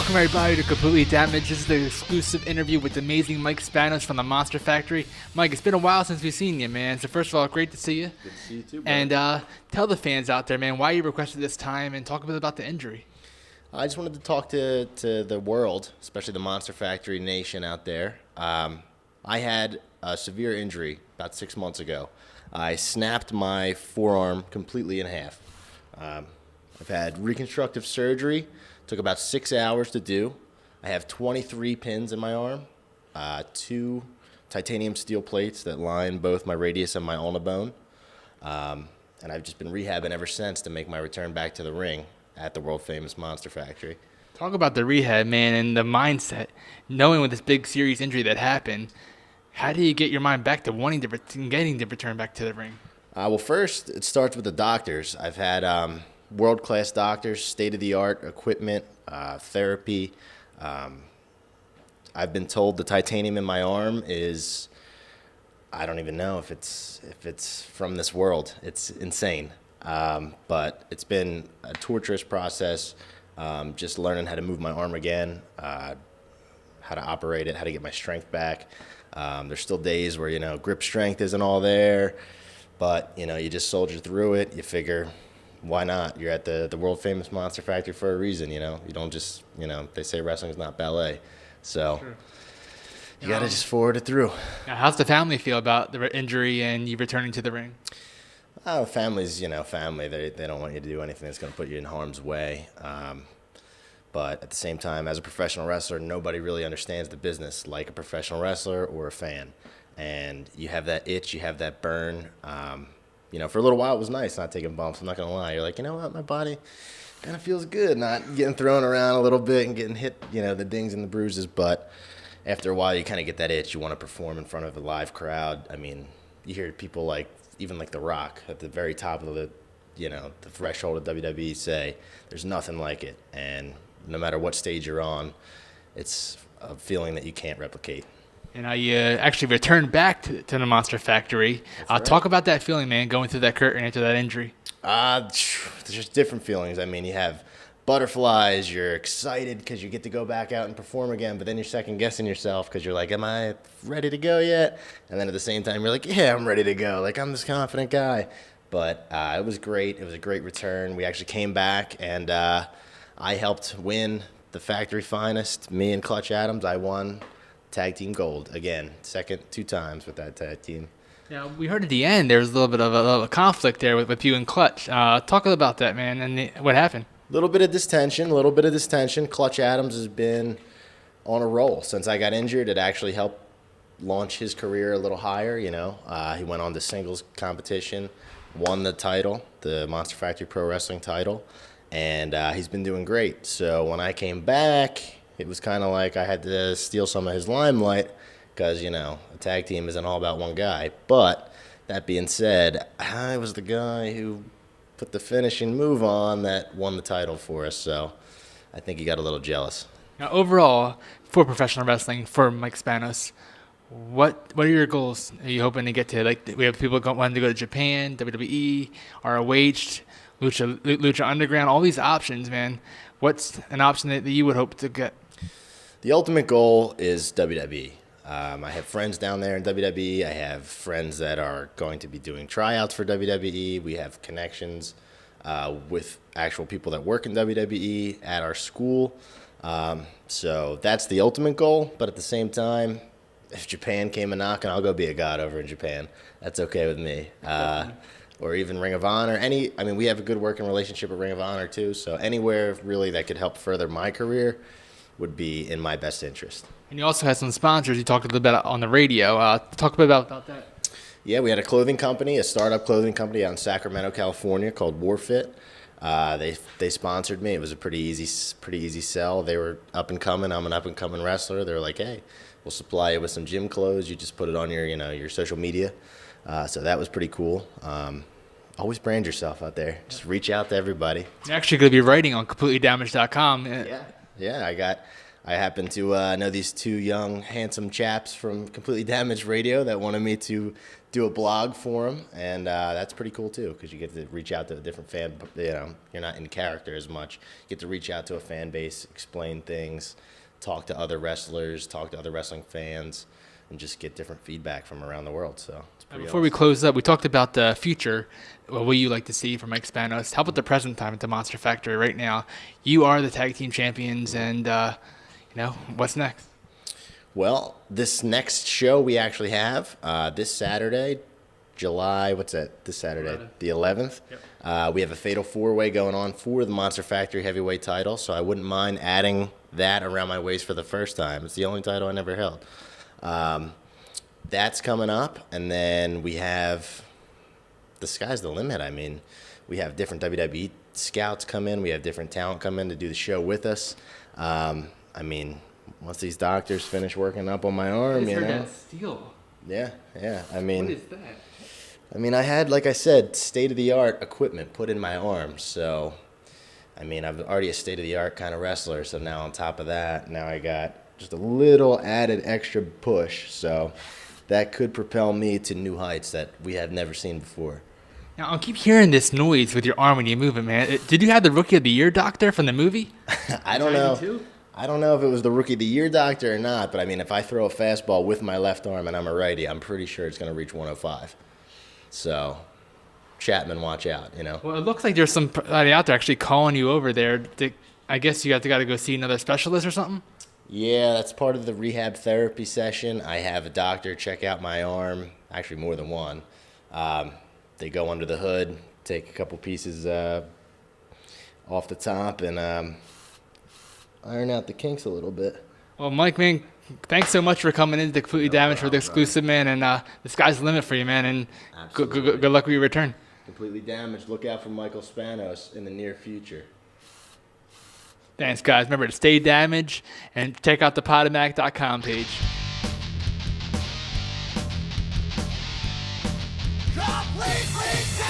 Welcome everybody to Completely Damaged. This is the exclusive interview with the amazing Mike Spanos from the Monster Factory. Mike, it's been a while since we've seen you, man. So first of all, great to see you. Good to see you too, bro. And tell the fans out there, man, why you requested this time and talk a bit about the injury. I just wanted to talk to the world, especially the Monster Factory nation out there. I had a severe injury about 6 months ago. I snapped my forearm completely in half. I've had reconstructive surgery. Took about 6 hours to do. I have 23 pins in my arm, 2 titanium steel plates that line both my radius and my ulna bone. And I've just been rehabbing ever since to make my return back to the ring at the world-famous Monster Factory. Talk about the rehab, man, and the mindset. Knowing with this big serious injury that happened, how do you get your mind back to wanting to getting to return back to the ring? Well, first, it starts with the doctors. I've had world-class doctors, state-of-the-art equipment, therapy. I've been told the titanium in my arm is, I don't even know if it's from this world. It's insane. But it's been a torturous process, just learning how to move my arm again, how to operate it, how to get my strength back. There's still days where, grip strength isn't all there, but, you just soldier through it. You figure, why not? You're at the world-famous Monster Factory for a reason, You don't just, they say wrestling is not ballet. So sure. You got to just forward it through. Now, how's the family feel about the injury and you returning to the ring? Oh, family's, family. They don't want you to do anything that's going to put you in harm's way. But at the same time, as a professional wrestler, nobody really understands the business like a professional wrestler or a fan. And you have that itch, you have that burn. For a little while, it was nice not taking bumps. I'm not going to lie. You're like, you know what? My body kind of feels good not getting thrown around a little bit and getting hit, the dings and the bruises. But after a while, you kind of get that itch. You want to perform in front of a live crowd. I mean, you hear people even like The Rock at the very top of the threshold of WWE say, there's nothing like it. And no matter what stage you're on, it's a feeling that you can't replicate. And I actually returned back to the Monster Factory. Right. Talk about that feeling, man, going through that curtain after that injury. There's just different feelings. I mean, you have butterflies. You're excited because you get to go back out and perform again, but then you're second-guessing yourself because you're like, am I ready to go yet? And then at the same time, you're like, yeah, I'm ready to go. Like, I'm this confident guy. But it was great. It was a great return. We actually came back, and I helped win the factory finest. Me and Clutch Adams, I won tag team gold again, second 2 times with that tag team. Yeah, we heard at the end there was a little bit of a conflict there with you and Clutch. Talk about that, man, and what happened. A little bit of distension. Clutch Adams has been on a roll since I got injured. It actually helped launch his career a little higher. He went on to singles competition, won the title, the Monster Factory Pro Wrestling title, and he's been doing great. So when I came back, it was kind of like I had to steal some of his limelight because, a tag team isn't all about one guy. But that being said, I was the guy who put the finishing move on that won the title for us. So I think he got a little jealous. Now, overall, for professional wrestling, for Mike Spanos, what are your goals? Are you hoping to get to? We have people wanting to go to Japan, WWE, ROH, Lucha Underground, all these options, man. What's an option that you would hope to get? The ultimate goal is WWE. I have friends down there in WWE. I have friends that are going to be doing tryouts for WWE. We have connections with actual people that work in WWE at our school. So that's the ultimate goal. But at the same time, if Japan came a knocking, I'll go be a god over in Japan. That's okay with me. Or even Ring of Honor. We have a good working relationship with Ring of Honor too. So anywhere really that could help further my career would be in my best interest. And you also had some sponsors. You talked a little bit on the radio. Talk a bit about that. Yeah, we had a startup clothing company out in Sacramento, California called Warfit. They sponsored me. It was a pretty easy sell. They were up and coming. I'm an up and coming wrestler. They were like, hey, we'll supply you with some gym clothes. You just put it on your social media. So that was pretty cool. Always brand yourself out there. Just reach out to everybody. You're actually going to be writing on CompletelyDamaged.com. Yeah. Yeah, I happen to know these two young, handsome chaps from Completely Damaged Radio that wanted me to do a blog for them, and that's pretty cool too, because you get to reach out to a different fan. You know, you're not in character as much. You get to reach out to a fan base, explain things, talk to other wrestlers, talk to other wrestling fans, and just get different feedback from around the world. So it's pretty Before we close up, we talked about the future. What you like to see from Mike Spanos? How about the present time at the Monster Factory right now? You are the tag team champions, and what's next? Well, this next show we actually have this Saturday, July, what's that? This Saturday, 11th. The 11th. Yep. We have a fatal four-way going on for the Monster Factory heavyweight title, so I wouldn't mind adding that around my waist for the first time. It's the only title I never held. That's coming up, and then we have the sky's the limit. I mean, we have different WWE scouts come in. We have different talent come in to do the show with us. I mean, once these doctors finish working up on my arm, you know. That steel. Yeah. I mean, What is that? I had, like I said, state-of-the-art equipment put in my arm. So, I mean, I'm already a state-of-the-art kind of wrestler. So now on top of that, now I got just a little added extra push. So that could propel me to new heights that we have never seen before. Now, I keep hearing this noise with your arm when you move it, man. Did you have the Rookie of the Year doctor from the movie? I don't know. I don't know if it was the Rookie of the Year doctor or not, but I mean, if I throw a fastball with my left arm and I'm a righty, I'm pretty sure it's going to reach 105. So, Chapman, watch out, you know. Well, it looks like there's somebody out there actually calling you over there. I guess you got to go see another specialist or something? Yeah, that's part of the rehab therapy session. I have a doctor check out my arm, actually more than one. They go under the hood, take a couple pieces off the top, and iron out the kinks a little bit. Well, Mike, man, thanks so much for coming in to Completely Damaged for the exclusive, man. And the sky's the limit for you, man. And good luck with your return. Completely Damaged. Look out for Michael Spanos in the near future. Thanks, guys. Remember to stay damaged and check out the Podomac.com page. Completely